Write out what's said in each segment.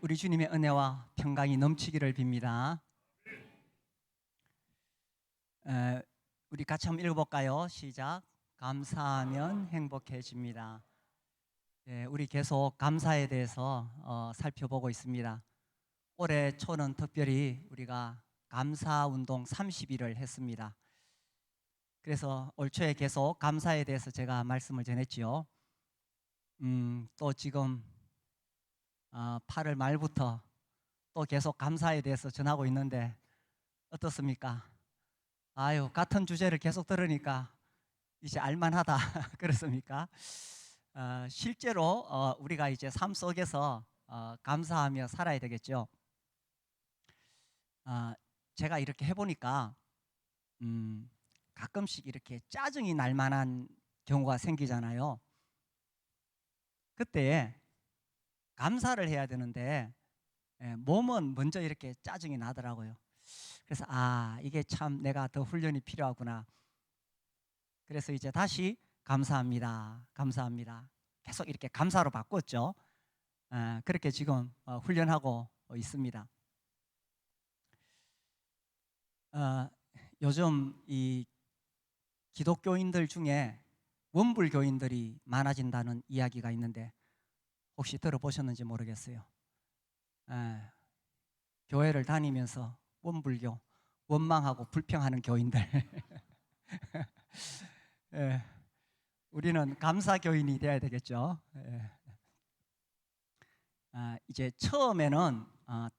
우리 주님의 은혜와 평강이 넘치기를 빕니다. 우리 같이 한번 읽어볼까요? 시작. 감사하면 행복해집니다. 우리 계속 감사에 대해서 살펴보고 있습니다. 올해 초는 특별히 우리가 감사운동 30일을 했습니다. 그래서 올 초에 계속 감사에 대해서 제가 말씀을 전했지요. 또 지금 8월 말부터 또 계속 감사에 대해서 전하고 있는데 어떻습니까? 아유, 같은 주제를 계속 들으니까 이제 알만하다 그렇습니까? 실제로 우리가 이제 삶 속에서 감사하며 살아야 되겠죠. 제가 이렇게 해보니까 가끔씩 이렇게 짜증이 날 만한 경우가 생기잖아요. 그때 감사를 해야 되는데 몸은 먼저 이렇게 짜증이 나더라고요. 그래서 이게 참 내가 더 훈련이 필요하구나. 그래서 이제 다시 감사합니다, 감사합니다 계속 이렇게 감사로 바꿨죠. 그렇게 지금 훈련하고 있습니다. 요즘 이 기독교인들 중에 원불교인들이 많아진다는 이야기가 있는데 혹시 들어보셨는지 모르겠어요. 교회를 다니면서 원불교, 원망하고 불평하는 교인들 우리는 감사교인이 되어야 되겠죠. 이제 처음에는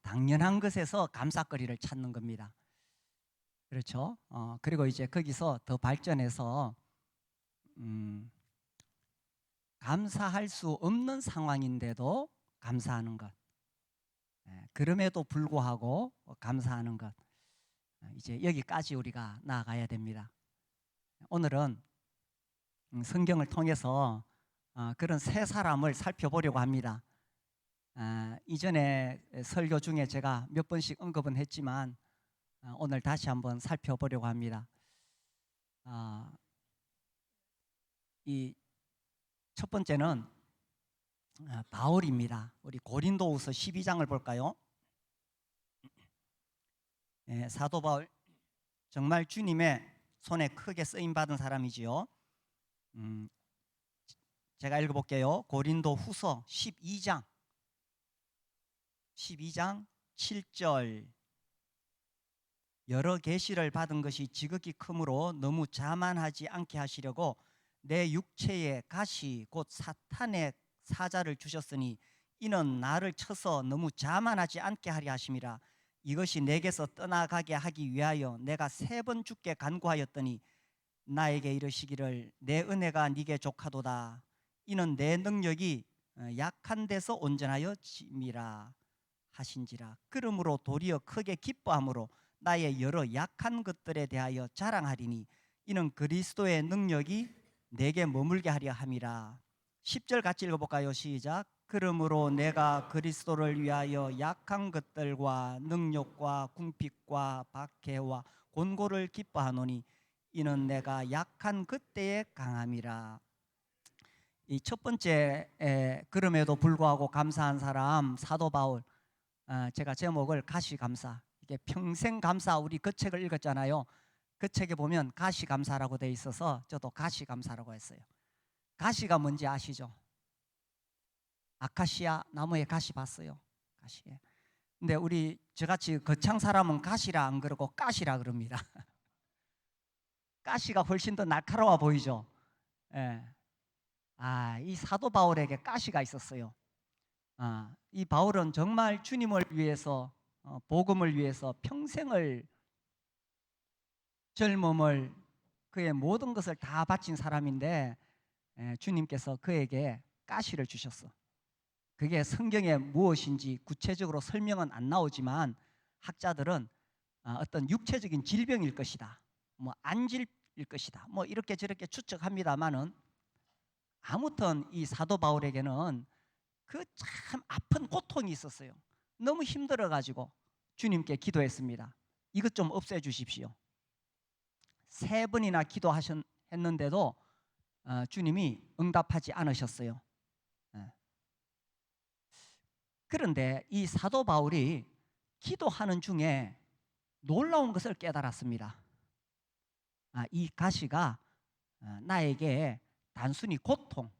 당연한 것에서 감사거리를 찾는 겁니다. 그렇죠. 그리고 이제 거기서 더 발전해서 감사할 수 없는 상황인데도 감사하는 것, 그럼에도 불구하고 감사하는 것, 이제 여기까지 우리가 나아가야 됩니다. 오늘은 성경을 통해서 그런 세 사람을 살펴보려고 합니다. 이전에 설교 중에 제가 몇 번씩 언급은 했지만 오늘 다시 한번 살펴보려고 합니다. 이 첫 번째는 바울입니다. 우리 고린도후서 12장을 볼까요? 사도 바울, 정말 주님의 손에 크게 쓰임 받은 사람이지요. 제가 읽어볼게요. 고린도후서 12장 7절. 여러 계시를 받은 것이 지극히 크므로 너무 자만하지 않게 하시려고 내 육체에 가시 곧 사탄의 사자를 주셨으니 이는 나를 쳐서 너무 자만하지 않게 하려 하심이라. 이것이 내게서 떠나가게 하기 위하여 내가 3번 주께 간구하였더니 나에게 이르시기를 내 은혜가 네게 족하도다. 이는 내 능력이 약한 데서 온전하여 짐이라 하신지라. 그러므로 도리어 크게 기뻐함으로 나의 여러 약한 것들에 대하여 자랑하리니 이는 그리스도의 능력이 내게 머물게 하려 함이라. 10절 같이 읽어볼까요? 시작. 그러므로 내가 그리스도를 위하여 약한 것들과 능력과 궁핍과 박해와 곤고를 기뻐하노니 이는 내가 약한 그때에 강함이라. 이 첫 번째, 그럼에도 불구하고 감사한 사람 사도 바울, 제가 제목을 가시감사, 이게 평생 감사, 우리 그 책을 읽었잖아요. 그 책에 보면 가시감사라고 돼 있어서 저도 가시감사라고 했어요. 가시가 뭔지 아시죠? 아카시아 나무에 가시 봤어요. 가시. 근데 우리 저같이 거창 사람은 가시라 안 그러고 가시라 그럽니다. 가시가 훨씬 더 날카로워 보이죠. 예. 이 사도 바울에게 가시가 있었어요. 이 바울은 정말 주님을 위해서, 복음을 위해서 평생을, 젊음을, 그의 모든 것을 다 바친 사람인데 주님께서 그에게 가시를 주셨어. 그게 성경에 무엇인지 구체적으로 설명은 안 나오지만 학자들은 어떤 육체적인 질병일 것이다, 뭐 안질일 것이다, 뭐 이렇게 저렇게 추측합니다만은 아무튼 이 사도 바울에게는 그 참 아픈 고통이 있었어요. 너무 힘들어 가지고 주님께 기도했습니다. 이것 좀 없애 주십시오. 3번이나 기도했는데도 주님이 응답하지 않으셨어요. 그런데 이 사도 바울이 기도하는 중에 놀라운 것을 깨달았습니다. 이 가시가 나에게 단순히 고통,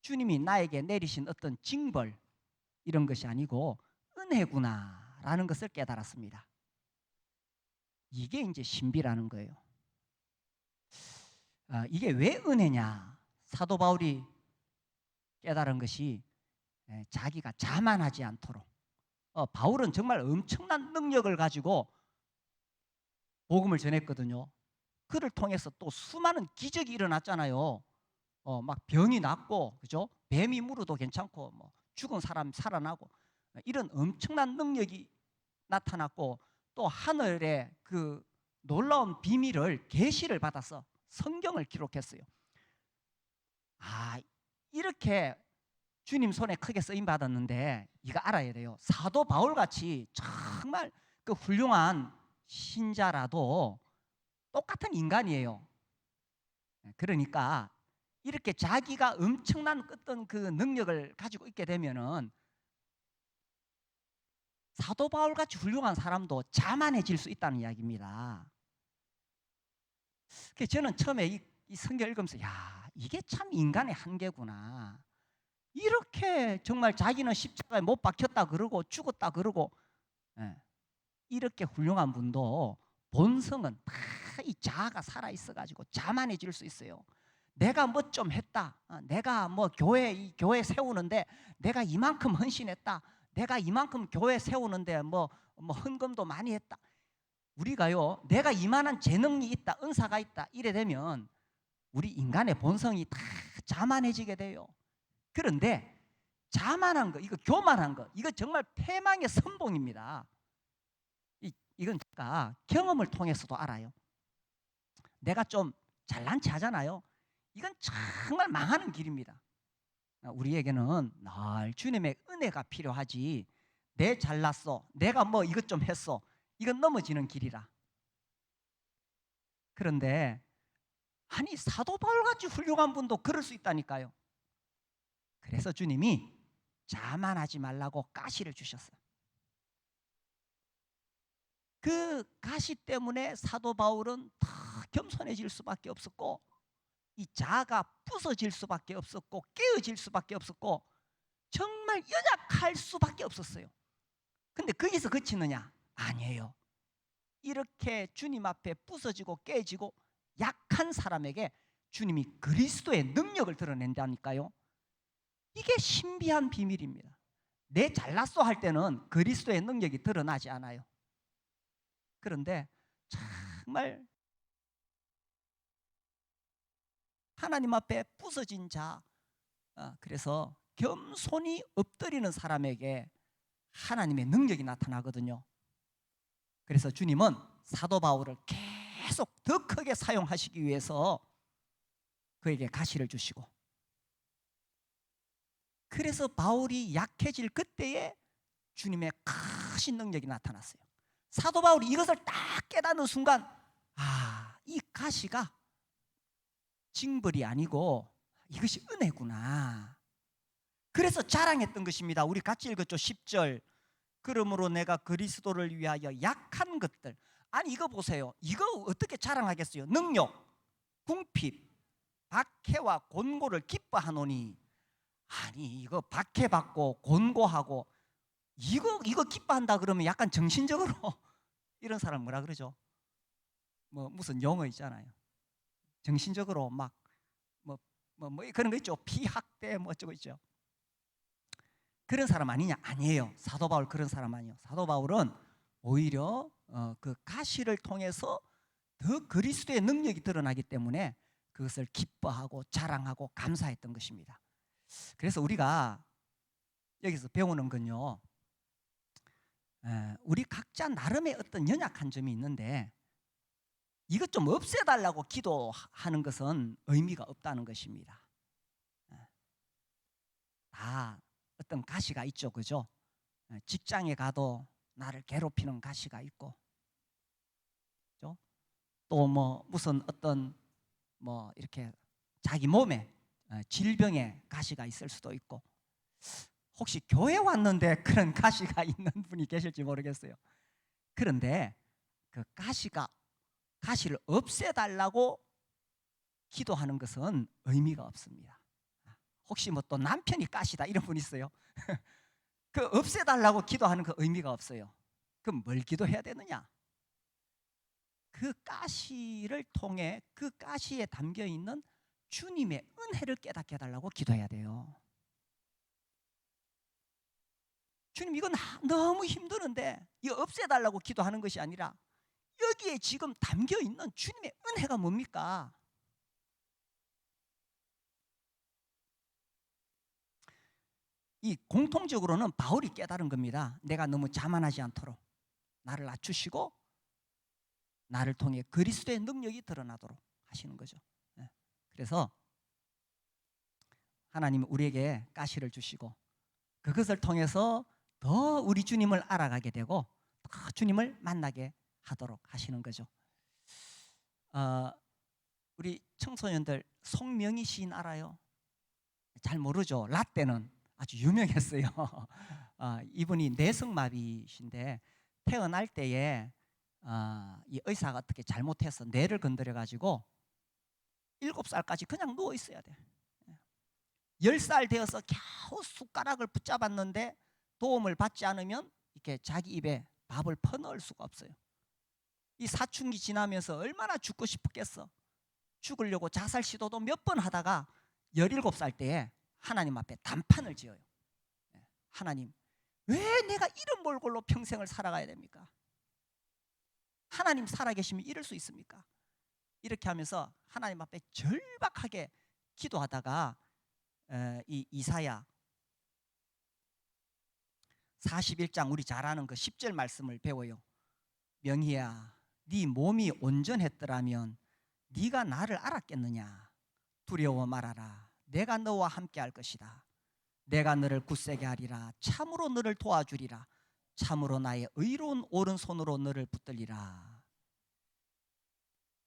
주님이 나에게 내리신 어떤 징벌 이런 것이 아니고 은혜구나라는 것을 깨달았습니다. 이게 이제 신비라는 거예요. 이게 왜 은혜냐? 사도 바울이 깨달은 것이 자기가 자만하지 않도록. 바울은 정말 엄청난 능력을 가지고 복음을 전했거든요. 그를 통해서 또 수많은 기적이 일어났잖아요. 막 병이 낫고, 그죠? 뱀이 물어도 괜찮고, 뭐 죽은 사람 살아나고, 이런 엄청난 능력이 나타났고, 또 하늘의 그 놀라운 비밀을 계시를 받아서 성경을 기록했어요. 이렇게 주님 손에 크게 쓰임 받았는데 이거 알아야 돼요. 사도 바울 같이 정말 그 훌륭한 신자라도 똑같은 인간이에요. 그러니까 이렇게 자기가 엄청난 어떤 그 능력을 가지고 있게 되면은 사도 바울 같이 훌륭한 사람도 자만해질 수 있다는 이야기입니다. 그래서 저는 처음에 이 성경 읽으면서 이게 참 인간의 한계구나. 이렇게 정말 자기는 십자가에 못 박혔다 그러고 죽었다 그러고 이렇게 훌륭한 분도 본성은 다 이 자아가 살아 있어 가지고 자만해질 수 있어요. 내가 뭐 좀 했다. 내가 뭐 교회 세우는데 내가 이만큼 헌신했다. 내가 이만큼 교회 세우는데 뭐 헌금도 많이 했다. 우리가요, 내가 이만한 재능이 있다, 은사가 있다 이래 되면 우리 인간의 본성이 다 자만해지게 돼요. 그런데 자만한 거, 이거 교만한 거, 이거 정말 패망의 선봉입니다. 이건 제가 경험을 통해서도 알아요. 내가 좀 잘난 체 하잖아요. 이건 정말 망하는 길입니다. 우리에게는 늘 주님의 은혜가 필요하지, 내 잘났어, 내가 뭐 이것 좀 했어, 이건 넘어지는 길이라. 그런데 아니 사도 바울같이 훌륭한 분도 그럴 수 있다니까요. 그래서 주님이 자만하지 말라고 가시를 주셨어요. 그 가시 때문에 사도 바울은 더 겸손해질 수밖에 없었고, 이 자아가 부서질 수밖에 없었고, 깨어질 수밖에 없었고, 정말 연약할 수밖에 없었어요. 근데 거기서 그치느냐? 아니에요. 이렇게 주님 앞에 부서지고 깨지고 약한 사람에게 주님이 그리스도의 능력을 드러낸다니까요. 이게 신비한 비밀입니다. 내 잘났어 할 때는 그리스도의 능력이 드러나지 않아요. 그런데 정말 하나님 앞에 부서진 자, 그래서 겸손히 엎드리는 사람에게 하나님의 능력이 나타나거든요. 그래서 주님은 사도 바울을 계속 더 크게 사용하시기 위해서 그에게 가시를 주시고, 그래서 바울이 약해질 그때에 주님의 크신 능력이 나타났어요. 사도 바울이 이것을 딱 깨닫는 순간, 이 가시가 징벌이 아니고 이것이 은혜구나. 그래서 자랑했던 것입니다. 우리 같이 읽었죠. 10절. 그러므로 내가 그리스도를 위하여 약한 것들. 아니 이거 보세요. 이거 어떻게 자랑하겠어요? 능력, 궁핍, 박해와 곤고를 기뻐하노니. 아니 이거 박해받고 곤고하고 이거 기뻐한다 그러면 약간 정신적으로 이런 사람 뭐라 그러죠? 뭐 무슨 용어 있잖아요. 정신적으로 막 그런 거 있죠. 피학대 뭐 어쩌고 있죠. 그런 사람 아니냐? 아니에요. 사도 바울 그런 사람 아니에요. 사도 바울은 오히려 그 가시를 통해서 더 그리스도의 능력이 드러나기 때문에 그것을 기뻐하고 자랑하고 감사했던 것입니다. 그래서 우리가 여기서 배우는 건요, 우리 각자 나름의 어떤 연약한 점이 있는데 이것 좀 없애달라고 기도하는 것은 의미가 없다는 것입니다. 다 어떤 가시가 있죠, 그죠? 직장에 가도 나를 괴롭히는 가시가 있고, 그죠? 또 뭐 무슨 어떤 뭐 이렇게 자기 몸에 질병의 가시가 있을 수도 있고, 혹시 교회 왔는데 그런 가시가 있는 분이 계실지 모르겠어요. 그런데 그 가시를 없애달라고 기도하는 것은 의미가 없습니다. 혹시 뭐 또 남편이 가시다 이런 분 있어요? 그 없애달라고 기도하는 그 의미가 없어요. 그럼 뭘 기도해야 되느냐? 그 가시를 통해 그 가시에 담겨 있는 주님의 은혜를 깨닫게 해달라고 기도해야 돼요. 주님, 이건 너무 힘드는데 이거 없애달라고 기도하는 것이 아니라 여기에 지금 담겨 있는 주님의 은혜가 뭡니까? 이 공통적으로는 바울이 깨달은 겁니다. 내가 너무 자만하지 않도록 나를 낮추시고 나를 통해 그리스도의 능력이 드러나도록 하시는 거죠. 그래서 하나님은 우리에게 가시를 주시고 그것을 통해서 더 우리 주님을 알아가게 되고 더 주님을 만나게 하도록 하시는 거죠. 우리 청소년들 송명희 시인 알아요? 잘 모르죠. 라떼는 아주 유명했어요. 이분이 뇌성마비신데 태어날 때에 이 의사가 어떻게 잘못해서 뇌를 건드려 가지고 7살까지 그냥 누워 있어야 돼. 10살 되어서 겨우 숟가락을 붙잡았는데 도움을 받지 않으면 이렇게 자기 입에 밥을 퍼넣을 수가 없어요. 이 사춘기 지나면서 얼마나 죽고 싶었겠어. 죽으려고 자살 시도도 몇 번 하다가 17살 때에 하나님 앞에 단판을 지어요. 하나님, 왜 내가 이런 몰골로 평생을 살아가야 됩니까? 하나님 살아계시면 이럴 수 있습니까? 이렇게 하면서 하나님 앞에 절박하게 기도하다가 이 이사야 41장 우리 잘 아는 그 10절 말씀을 배워요. 명희야, 네 몸이 온전했더라면 네가 나를 알았겠느냐. 두려워 말아라. 내가 너와 함께 할 것이다. 내가 너를 굳세게 하리라. 참으로 너를 도와주리라. 참으로 나의 의로운 오른손으로 너를 붙들리라.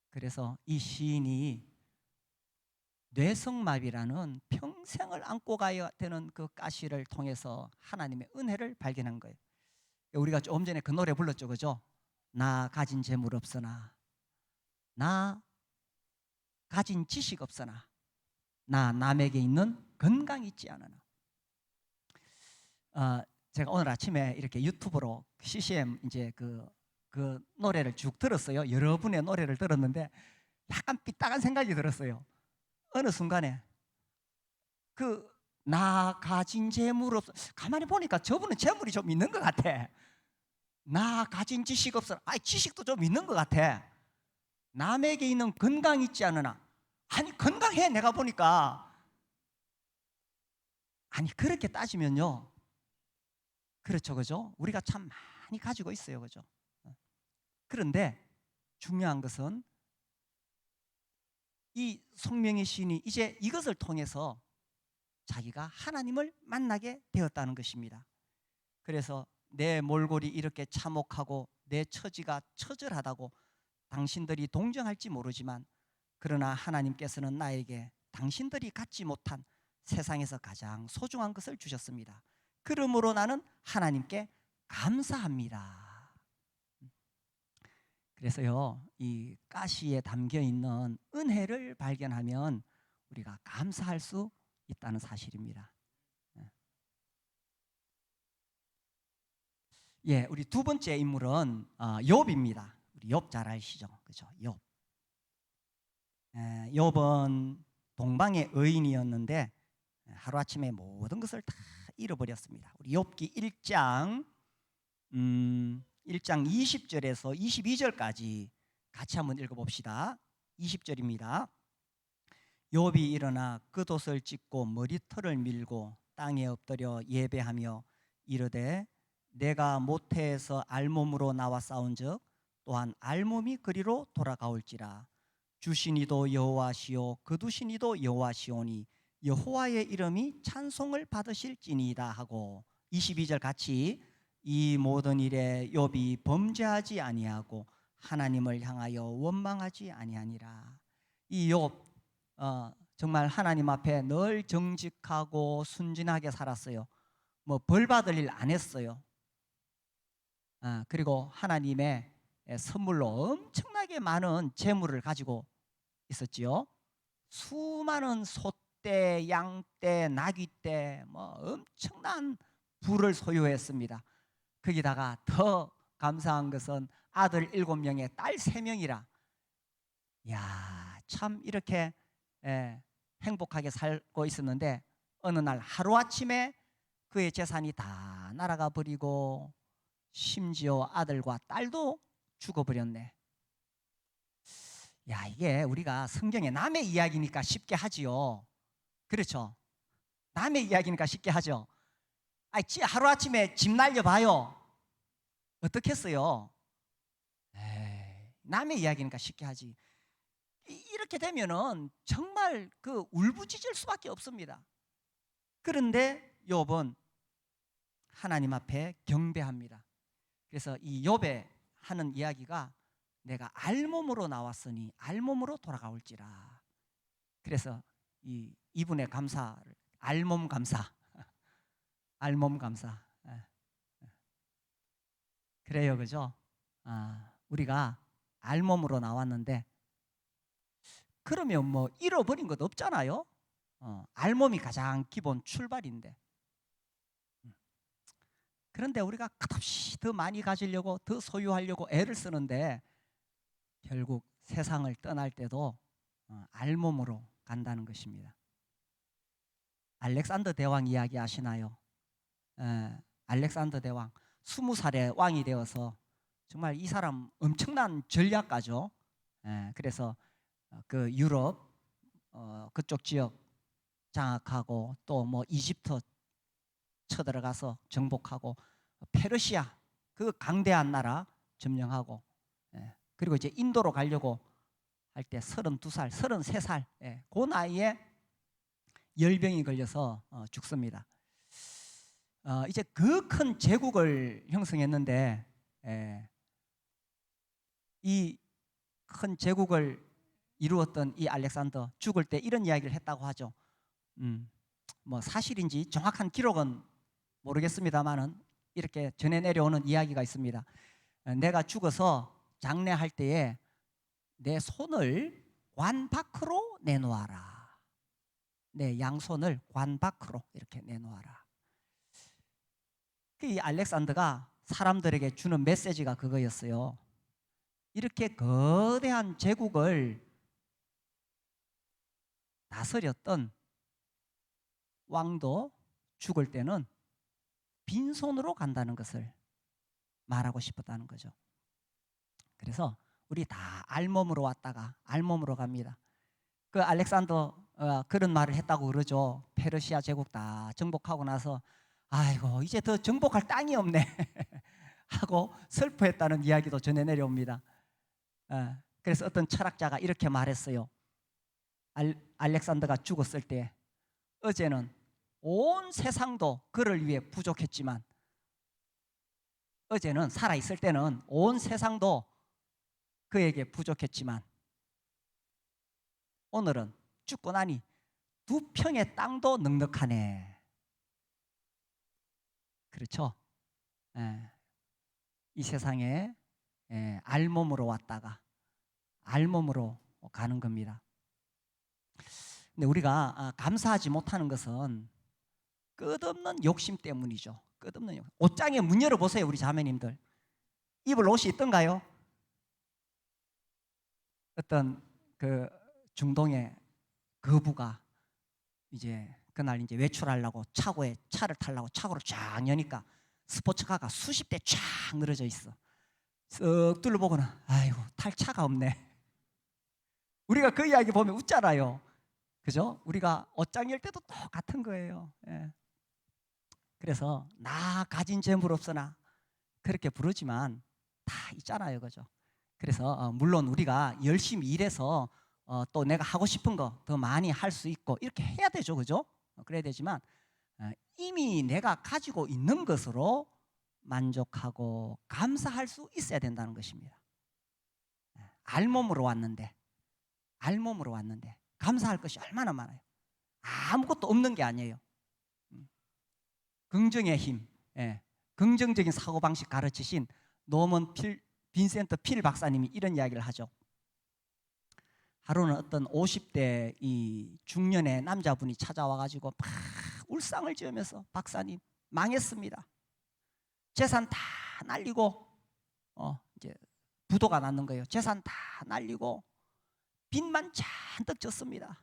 그래서 이 시인이 뇌성마비라는 평생을 안고 가야 되는 그 가시를 통해서 하나님의 은혜를 발견한 거예요. 우리가 조금 전에 그 노래 불렀죠, 그죠? 나 가진 재물 없으나, 나 가진 지식 없으나, 나 남에게 있는 건강 있지 않으나. 제가 오늘 아침에 이렇게 유튜브로 CCM 이제 그 노래를 쭉 들었어요. 여러분의 노래를 들었는데 약간 삐딱한 생각이 들었어요. 어느 순간에 나 가진 재물 없어. 가만히 보니까 저분은 재물이 좀 있는 것 같아. 나 가진 지식 없어. 지식도 좀 있는 것 같아. 남에게 있는 건강 있지 않으나. 아니 건강해. 내가 보니까. 아니 그렇게 따지면요, 그렇죠, 그죠? 우리가 참 많이 가지고 있어요, 그죠? 그런데 중요한 것은 이 송명희 시인이 이제 이것을 통해서 자기가 하나님을 만나게 되었다는 것입니다. 그래서 내 몰골이 이렇게 참혹하고 내 처지가 처절하다고 당신들이 동정할지 모르지만, 그러나 하나님께서는 나에게 당신들이 갖지 못한 세상에서 가장 소중한 것을 주셨습니다. 그러므로 나는 하나님께 감사합니다. 그래서요, 이 가시에 담겨 있는 은혜를 발견하면 우리가 감사할 수 있다는 사실입니다. 예, 우리 두 번째 인물은 욥입니다. 우리 욥 잘 아시죠, 그렇죠? 욥. 욥은 동방의 의인이었는데 하루 아침에 모든 것을 다 잃어버렸습니다. 우리 욥기 1장 20절에서 22절까지 같이 한번 읽어봅시다. 20절입니다. 욥이 일어나 겉옷을 찢고 머리털을 밀고 땅에 엎드려 예배하며 이르되 내가 모태에서 알몸으로 나와 싸운즉 또한 알몸이 그리로 돌아가올지라. 주시니도 여호와시오 거두시니도 여호와시오니 여호와의 이름이 찬송을 받으실지니이다 하고, 22절 같이 이 모든 일에 욥이 범죄하지 아니하고 하나님을 향하여 원망하지 아니하니라. 이 욥 정말 하나님 앞에 늘 정직하고 순진하게 살았어요. 뭐 벌 받을 일 안 했어요. 그리고 하나님의 선물로 엄청나게 많은 재물을 가지고 있었지요. 수많은 소떼, 양떼, 나귀떼, 뭐 엄청난 부를 소유했습니다. 거기다가 더 감사한 것은 아들 7명에 딸 3명이라, 야, 참 이렇게 행복하게 살고 있었는데 어느 날 하루아침에 그의 재산이 다 날아가 버리고 심지어 아들과 딸도 죽어버렸네. 야, 이게 우리가 성경에 남의 이야기니까 쉽게 하지요. 그렇죠? 남의 이야기니까 쉽게 하죠. 하루아침에 집 날려봐요. 어떻겠어요? 남의 이야기니까 쉽게 하지. 이렇게 되면은 정말 그 울부짖을 수밖에 없습니다. 그런데 욥은 하나님 앞에 경배합니다. 그래서 이 욥에 하는 이야기가 내가 알몸으로 나왔으니 알몸으로 돌아가올지라. 그래서 이분의 감사를 알몸 감사, 알몸 감사. 그래요, 그죠? 우리가 알몸으로 나왔는데 그러면 뭐 잃어버린 것 없잖아요. 알몸이 가장 기본 출발인데. 그런데 우리가 끝없이 더 많이 가지려고 더 소유하려고 애를 쓰는데 결국 세상을 떠날 때도 알몸으로 간다는 것입니다. 알렉산더 대왕 이야기 아시나요? 알렉산더 대왕 20살에 왕이 되어서 정말 이 사람 엄청난 전략가죠. 그래서 그 유럽 그쪽 지역 장악하고 또 뭐 이집트 쳐들어가서 정복하고 페르시아 그 강대한 나라 점령하고, 그리고 이제 인도로 가려고 할 때 32살, 33살 그 나이에 열병이 걸려서 죽습니다. 이제 그 큰 제국을 형성했는데 이 큰 제국을 이루었던 이 알렉산더 죽을 때 이런 이야기를 했다고 하죠. 뭐 사실인지 정확한 기록은 모르겠습니다만은 이렇게 전해 내려오는 이야기가 있습니다. 내가 죽어서 장례할 때에 내 손을 관 밖으로 내놓아라. 내 양손을 관 밖으로 이렇게 내놓아라. 이 알렉산더가 사람들에게 주는 메시지가 그거였어요. 이렇게 거대한 제국을 다스렸던 왕도 죽을 때는 빈손으로 간다는 것을 말하고 싶었다는 거죠. 그래서 우리 다 알몸으로 왔다가 알몸으로 갑니다. 그 알렉산더 그런 말을 했다고 그러죠. 페르시아 제국 다 정복하고 나서 아이고 이제 더 정복할 땅이 없네 하고 슬퍼했다는 이야기도 전해 내려옵니다. 그래서 어떤 철학자가 이렇게 말했어요. 알렉산더가 죽었을 때 어제는 온 세상도 그를 위해 부족했지만, 어제는 살아있을 때는 온 세상도 그에게 부족했지만 오늘은 죽고 나니 2평의 땅도 넉넉하네. 그렇죠? 이 세상에 알몸으로 왔다가 알몸으로 가는 겁니다. 근데 우리가 감사하지 못하는 것은 끝없는 욕심 때문이죠. 끝없는 욕심. 옷장에 문 열어보세요, 우리 자매님들. 입을 옷이 있던가요? 어떤 그 중동의 거부가 이제 그날 이제 외출하려고 차고에 차를 타려고 차고를 쫙 여니까 스포츠카가 수십 대 쫙 늘어져 있어. 쓱 둘러보고는 아이고 탈 차가 없네. 우리가 그 이야기 보면 웃잖아요. 그죠? 우리가 옷장 열 때도 똑같은 거예요. 그래서 나 가진 재물 없으나 그렇게 부르지만 다 있잖아요, 그죠? 그래서 물론 우리가 열심히 일해서 또 내가 하고 싶은 거 더 많이 할 수 있고 이렇게 해야 되죠, 그죠? 그래야 되지만 이미 내가 가지고 있는 것으로 만족하고 감사할 수 있어야 된다는 것입니다. 알몸으로 왔는데 감사할 것이 얼마나 많아요. 아무것도 없는 게 아니에요. 긍정의 힘, 예. 긍정적인 사고방식 가르치신 노먼 빈센트 필 박사님이 이런 이야기를 하죠. 하루는 어떤 50대 이 중년의 남자분이 찾아와가지고 막 울상을 지으면서 박사님 망했습니다. 재산 다 날리고 이제 부도가 났는 거예요. 재산 다 날리고 빚만 잔뜩 졌습니다.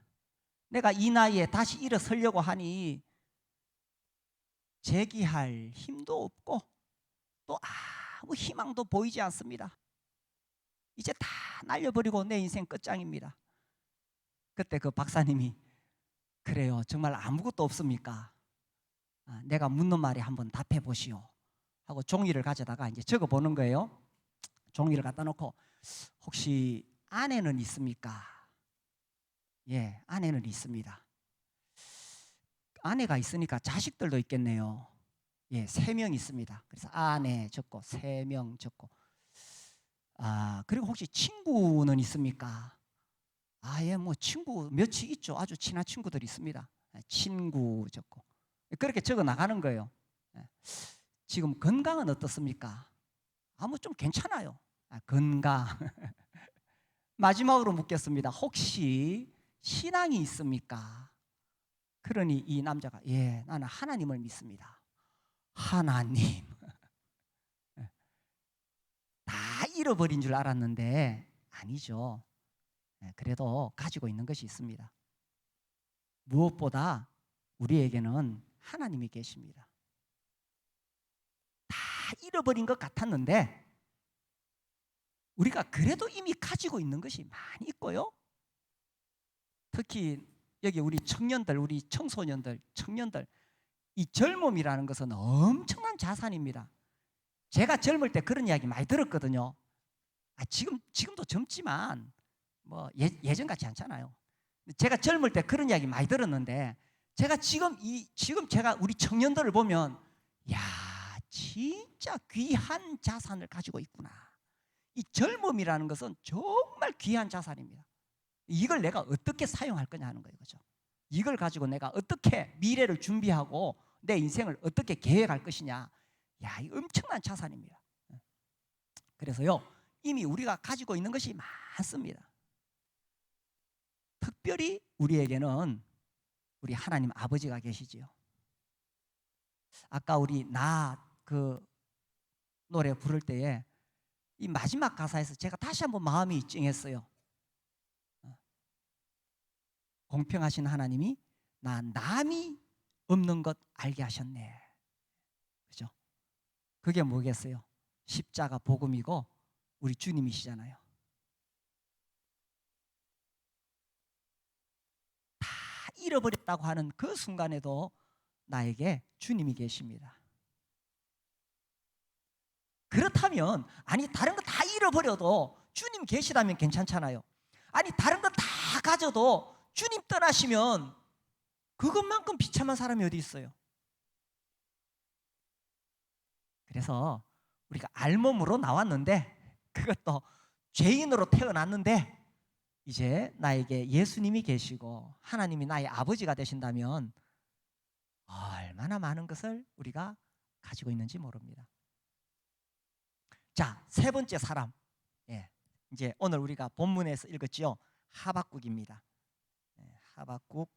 내가 이 나이에 다시 일어서려고 하니 재기할 힘도 없고 또 아무 희망도 보이지 않습니다. 이제 다 날려버리고 내 인생 끝장입니다. 그때 그 박사님이 그래요, 정말 아무것도 없습니까? 내가 묻는 말에 한번 답해 보시오 하고 종이를 가져다가 이제 적어 보는 거예요. 종이를 갖다 놓고 혹시 아내는 있습니까? 예, 아내는 있습니다. 아내가 있으니까 자식들도 있겠네요. 예, 3명 있습니다. 그래서 아내 적고 3명 적고 그리고 혹시 친구는 있습니까? 예, 뭐 친구 몇이 있죠. 아주 친한 친구들이 있습니다. 친구 적고 그렇게 적어 나가는 거예요. 지금 건강은 어떻습니까? 뭐 좀 괜찮아요. 건강. 마지막으로 묻겠습니다. 혹시 신앙이 있습니까? 그러니 이 남자가 예, 나는 하나님을 믿습니다. 하나님. 다 잃어버린 줄 알았는데 아니죠. 그래도 가지고 있는 것이 있습니다. 무엇보다 우리에게는 하나님이 계십니다. 다 잃어버린 것 같았는데 우리가 그래도 이미 가지고 있는 것이 많이 있고요. 특히 여기 우리 청년들, 우리 청소년들, 청년들, 이 젊음이라는 것은 엄청난 자산입니다. 제가 젊을 때 그런 이야기 많이 들었거든요. 지금도 젊지만 뭐 예전 같지 않잖아요. 제가 젊을 때 그런 이야기 많이 들었는데 제가 지금 제가 우리 청년들을 보면 야, 진짜 귀한 자산을 가지고 있구나. 이 젊음이라는 것은 정말 귀한 자산입니다. 이걸 내가 어떻게 사용할 거냐 하는 거예요. 그렇죠? 이걸 가지고 내가 어떻게 미래를 준비하고 내 인생을 어떻게 계획할 것이냐. 야, 이 엄청난 자산입니다. 그래서요, 이미 우리가 가지고 있는 것이 많습니다. 특별히 우리에게는 우리 하나님 아버지가 계시지요. 아까 우리 그 노래 부를 때에 이 마지막 가사에서 제가 다시 한번 마음이 찡했어요. 공평하신 하나님이 나 남이 없는 것 알게 하셨네. 그죠? 그게 뭐겠어요? 십자가 복음이고 우리 주님이시잖아요. 다 잃어버렸다고 하는 그 순간에도 나에게 주님이 계십니다. 그렇다면 다른 거 다 잃어버려도 주님 계시다면 괜찮잖아요. 다른 거 다 가져도 주님 떠나시면 그것만큼 비참한 사람이 어디 있어요? 그래서 우리가 알몸으로 나왔는데 그것도 죄인으로 태어났는데 이제 나에게 예수님이 계시고 하나님이 나의 아버지가 되신다면 얼마나 많은 것을 우리가 가지고 있는지 모릅니다. 자, 3번째 사람. 예, 이제 오늘 우리가 본문에서 읽었지요. 하박국입니다. 하박국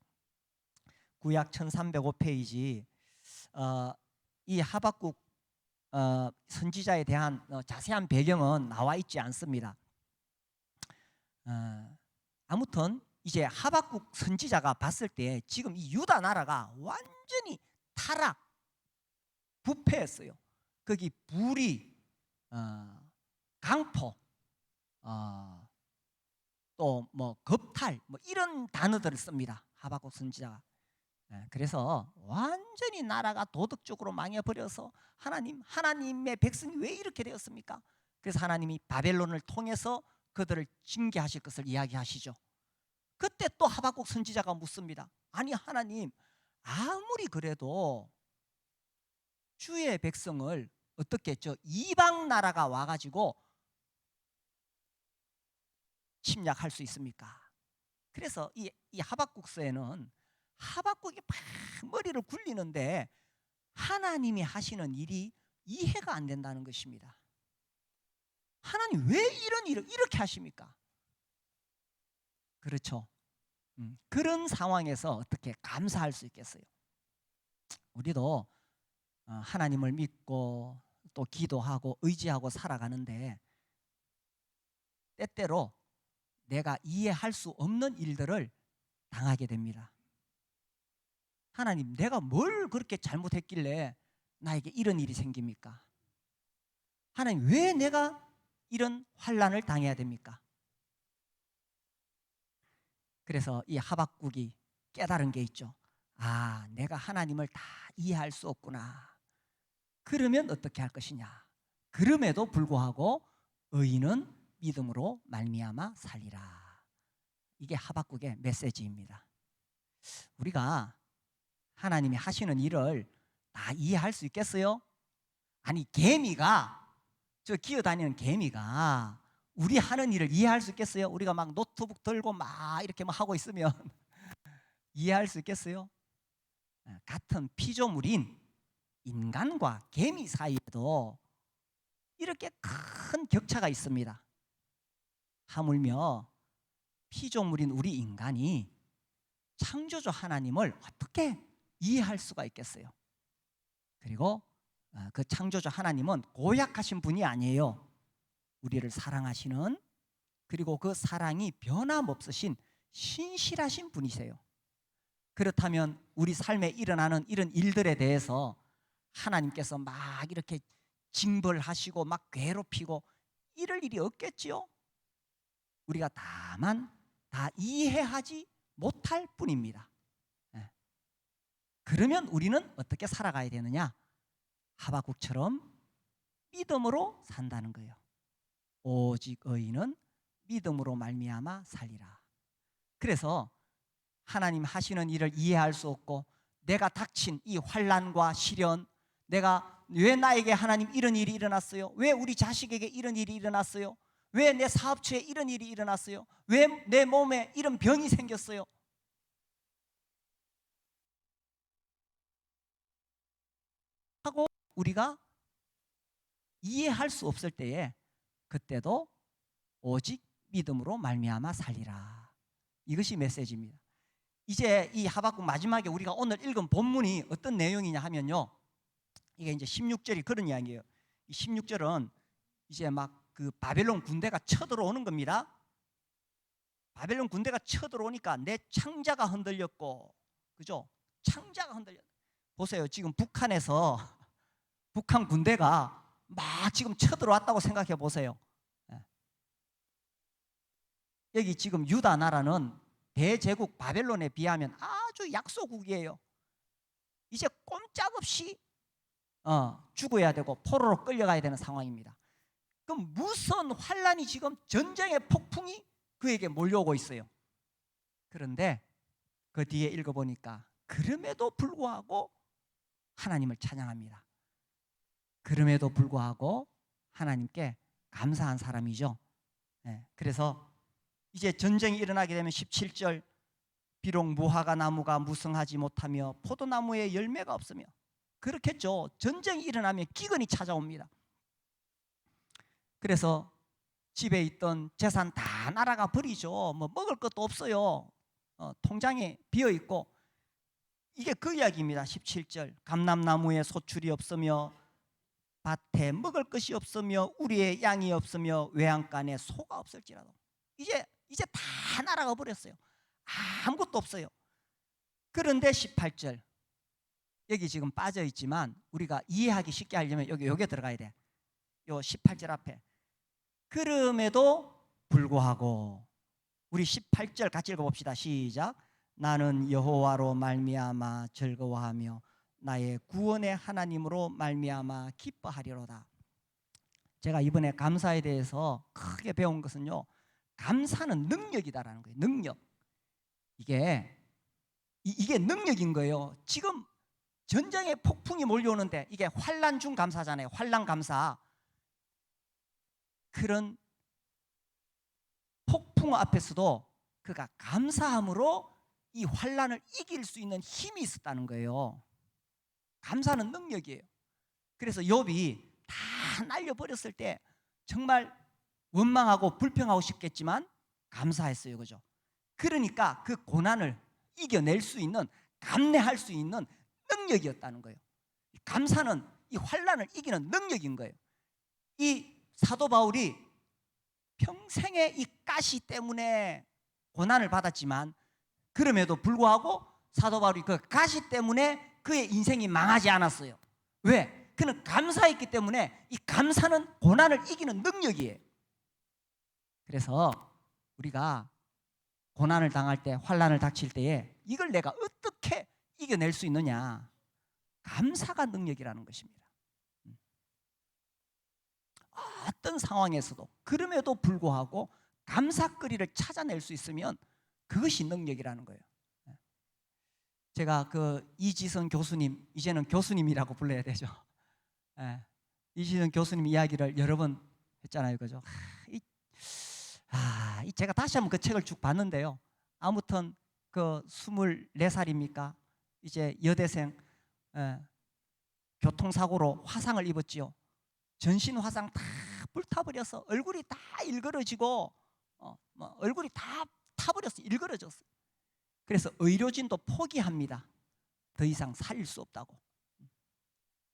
구약 1305페이지. 이 하박국 선지자에 대한 자세한 배경은 나와 있지 않습니다. 아무튼 이제 하박국 선지자가 봤을 때 지금 이 유다 나라가 완전히 타락, 부패했어요. 거기 불의, 강포, 또 뭐 겁탈, 뭐 이런 단어들을 씁니다. 하박국 선지자가. 그래서 완전히 나라가 도덕적으로 망해버려서 하나님의 백성이 왜 이렇게 되었습니까? 그래서 하나님이 바벨론을 통해서 그들을 징계하실 것을 이야기하시죠. 그때 또 하박국 선지자가 묻습니다. 아니 하나님, 아무리 그래도 주의 백성을 어떻게 이방 나라가 와가지고 침략할 수 있습니까? 그래서 이 하박국서에는 하박국이 막 머리를 굴리는데 하나님이 하시는 일이 이해가 안 된다는 것입니다. 하나님 왜 이런 일을 이렇게 하십니까? 그렇죠. 그런 상황에서 어떻게 감사할 수 있겠어요? 우리도 하나님을 믿고 또 기도하고 의지하고 살아가는데 때때로 내가 이해할 수 없는 일들을 당하게 됩니다. 하나님, 내가 뭘 그렇게 잘못했길래 나에게 이런 일이 생깁니까? 하나님, 왜 내가 이런 환난을 당해야 됩니까? 그래서 이 하박국이 깨달은 게 있죠. 아, 내가 하나님을 다 이해할 수 없구나. 그러면 어떻게 할 것이냐? 그럼에도 불구하고 의인은 믿음으로 말미암아 살리라. 이게 하박국의 메시지입니다. 우리가 하나님이 하시는 일을 다 이해할 수 있겠어요? 아니, 개미가, 저 기어다니는 개미가 우리 하는 일을 이해할 수 있겠어요? 우리가 막 노트북 들고 막 이렇게 막 하고 있으면 이해할 수 있겠어요? 같은 피조물인 인간과 개미 사이에도 이렇게 큰 격차가 있습니다. 하물며 피조물인 우리 인간이 창조주 하나님을 어떻게 이해할 수가 있겠어요? 그리고 그 창조주 하나님은 고약하신 분이 아니에요. 우리를 사랑하시는, 그리고 그 사랑이 변함없으신 신실하신 분이세요. 그렇다면 우리 삶에 일어나는 이런 일들에 대해서 하나님께서 막 이렇게 징벌하시고 막 괴롭히고 이럴 일이 없겠지요? 우리가 다만 다 이해하지 못할 뿐입니다. 그러면 우리는 어떻게 살아가야 되느냐? 하박국처럼 믿음으로 산다는 거예요. 오직 의인은 믿음으로 말미암아 살리라. 그래서 하나님 하시는 일을 이해할 수 없고 내가 닥친 이 환난과 시련, 내가 왜 나에게 하나님 이런 일이 일어났어요? 왜 우리 자식에게 이런 일이 일어났어요? 왜 내 사업처에 이런 일이 일어났어요? 왜 내 몸에 이런 병이 생겼어요? 하고 우리가 이해할 수 없을 때에 그때도 오직 믿음으로 말미암아 살리라. 이것이 메시지입니다. 이제 이 하박국 마지막에 우리가 오늘 읽은 본문이 어떤 내용이냐 하면요, 이게 이제 16절이 그런 이야기예요. 이 16절은 이제 막 그 바벨론 군대가 쳐들어오는 겁니다. 바벨론 군대가 쳐들어오니까 내 창자가 흔들렸고, 그죠? 창자가 흔들렸. 보세요, 지금 북한에서 북한 군대가 막 지금 쳐들어왔다고 생각해 보세요. 여기 지금 유다 나라는 대제국 바벨론에 비하면 아주 약소국이에요. 이제 꼼짝없이 죽어야 되고 포로로 끌려가야 되는 상황입니다. 그럼 무슨 환란이 지금 전쟁의 폭풍이 그에게 몰려오고 있어요. 그런데 그 뒤에 읽어보니까 그럼에도 불구하고 하나님을 찬양합니다. 그럼에도 불구하고 하나님께 감사한 사람이죠. 그래서 이제 전쟁이 일어나게 되면 17절, 비록 무화과 나무가 무성하지 못하며 포도나무에 열매가 없으며, 그렇겠죠. 전쟁이 일어나면 기근이 찾아옵니다. 그래서 집에 있던 재산 다 날아가 버리죠. 뭐 먹을 것도 없어요. 통장에 비어 있고. 이게 그 이야기입니다. 17절, 감람나무에 소출이 없으며 밭에 먹을 것이 없으며 우리의 양이 없으며 외양간에 소가 없을지라도. 이제 다 날아가 버렸어요. 아무것도 없어요. 그런데 18절, 여기 지금 빠져 있지만 우리가 이해하기 쉽게 하려면 여기에 들어가야 돼. 요 18절 앞에, 그럼에도 불구하고, 우리 18절 같이 읽어봅시다. 시작. 나는 여호와로 말미암아 즐거워하며 나의 구원의 하나님으로 말미암아 기뻐하리로다. 제가 이번에 감사에 대해서 크게 배운 것은요, 감사는 능력이다라는 거예요. 능력. 이게 능력인 거예요. 지금 전쟁의 폭풍이 몰려오는데 이게 환난 중 감사잖아요. 환난 감사. 그런 폭풍 앞에서도 그가 감사함으로 이 환난을 이길 수 있는 힘이 있었다는 거예요. 감사는 능력이에요. 그래서 욥이 다 날려버렸을 때 정말 원망하고 불평하고 싶겠지만 감사했어요. 그죠? 그러니까 그 고난을 이겨낼 수 있는, 감내할 수 있는 능력이었다는 거예요. 감사는 이 환난을 이기는 능력인 거예요. 이 사도 바울이 평생에 이 가시 때문에 고난을 받았지만 그럼에도 불구하고 사도 바울이 그 가시 때문에 그의 인생이 망하지 않았어요. 왜? 그는 감사했기 때문에 이 감사는 고난을 이기는 능력이에요. 그래서 우리가 고난을 당할 때, 환난을 닥칠 때에 이걸 내가 어떻게 이겨낼 수 있느냐? 감사가 능력이라는 것입니다. 어떤 상황에서도 그럼에도 불구하고 감사거리를 찾아낼 수 있으면 그것이 능력이라는 거예요. 제가 그 이지선 교수님, 이제는 교수님이라고 불러야 되죠. 이지선 교수님 이야기를 여러 번 했잖아요, 그죠? 제가 다시 한번 그 책을 쭉 봤는데요. 아무튼 그 24살입니까? 이제 여대생, 교통사고로 화상을 입었지요. 전신 화상 다 불타버려서 얼굴이 다 일그러지고 얼굴이 다 타버렸어요. 일그러졌어요. 그래서 의료진도 포기합니다. 더 이상 살릴 수 없다고.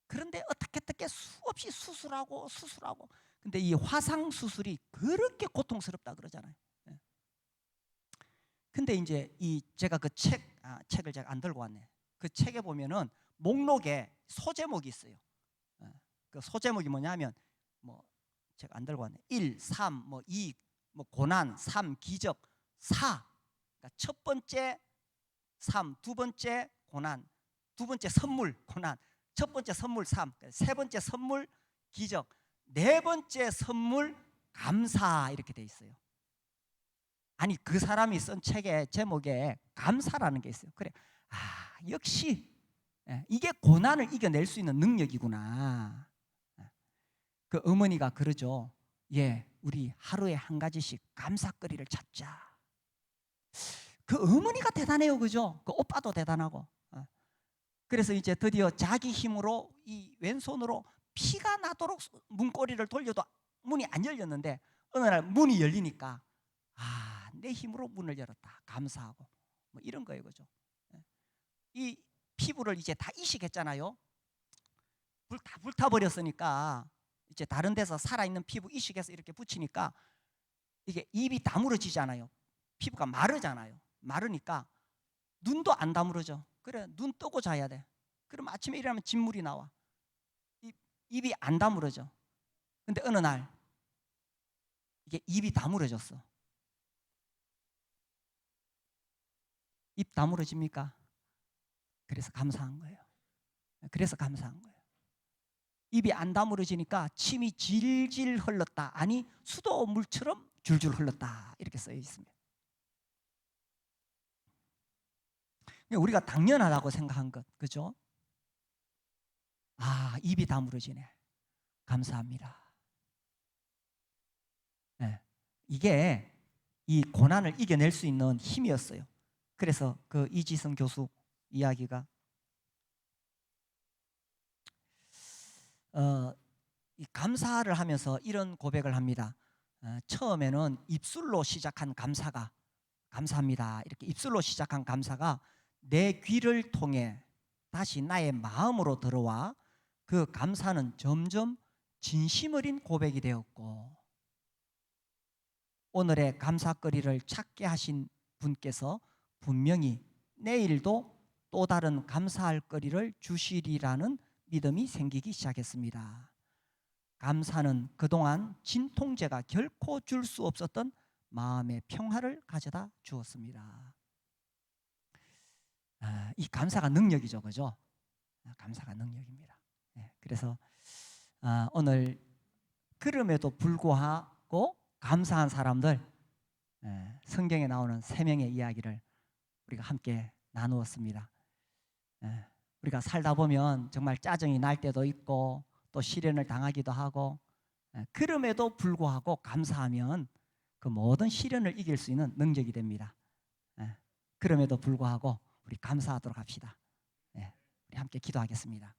그런데 어떻게 수없이 수술하고 근데 이 화상 수술이 그렇게 고통스럽다 그러잖아요. 근데 이제 제가 그 책을 제가 안 들고 왔네. 그 책에 보면은 목록에 소제목이 있어요. 그 소제목이 뭐냐면 제가 안 들고 왔네. 1, 3, 2, 고난, 3, 기적, 4. 그러니까 첫 번째 3, 두 번째 고난, 두 번째 선물 고난, 첫 번째 선물 3, 세 번째 선물 기적, 네 번째 선물 감사 이렇게 돼 있어요. 아니 그 사람이 쓴 책의 제목에 감사라는 게 있어요. 그래, 역시 이게 고난을 이겨낼 수 있는 능력이구나. 그 어머니가 그러죠. 우리 하루에 한 가지씩 감사거리를 찾자. 그 어머니가 대단해요, 그죠? 그 오빠도 대단하고. 그래서 이제 드디어 자기 힘으로 이 왼손으로 피가 나도록 문고리를 돌려도 문이 안 열렸는데 어느 날 문이 열리니까 내 힘으로 문을 열었다. 감사하고 이런 거예요, 그죠? 이 피부를 이제 다 이식했잖아요. 다 불타버렸으니까 이제 다른 데서 살아있는 피부 이식해서 이렇게 붙이니까 이게 입이 다물어지잖아요. 피부가 마르잖아요. 마르니까 눈도 안 다물어져. 그래, 눈 뜨고 자야 돼. 그럼 아침에 일어나면 진물이 나와. 입이 안 다물어져. 근데 어느 날 이게 입이 다물어졌어. 입 다물어집니까? 그래서 감사한 거예요. 그래서 감사한 거예요. 입이 안 다물어지니까 침이 질질 흘렀다. 아니 수도물처럼 줄줄 흘렀다. 이렇게 써 있습니다. 우리가 당연하다고 생각한 것, 그죠? 입이 다물어지네. 감사합니다. 이게 이 고난을 이겨낼 수 있는 힘이었어요. 그래서 그 이지성 교수 이야기가 이 감사를 하면서 이런 고백을 합니다. 처음에는 입술로 시작한 감사가 감사합니다. 이렇게 입술로 시작한 감사가 내 귀를 통해 다시 나의 마음으로 들어와 그 감사는 점점 진심 어린 고백이 되었고 오늘의 감사거리를 찾게 하신 분께서 분명히 내일도 또 다른 감사할 거리를 주시리라는 믿음이 생기기 시작했습니다. 감사는 그동안 진통제가 결코 줄 수 없었던 마음의 평화를 가져다 주었습니다. 이 감사가 능력이죠, 그죠? 감사가 능력입니다. 그래서 오늘 그럼에도 불구하고 감사한 사람들 성경에 나오는 3명의 이야기를 우리가 함께 나누었습니다. 우리가 살다 보면 정말 짜증이 날 때도 있고 또 시련을 당하기도 하고 그럼에도 불구하고 감사하면 그 모든 시련을 이길 수 있는 능력이 됩니다. 예. 그럼에도 불구하고 우리 감사하도록 합시다. 예. 우리 함께 기도하겠습니다.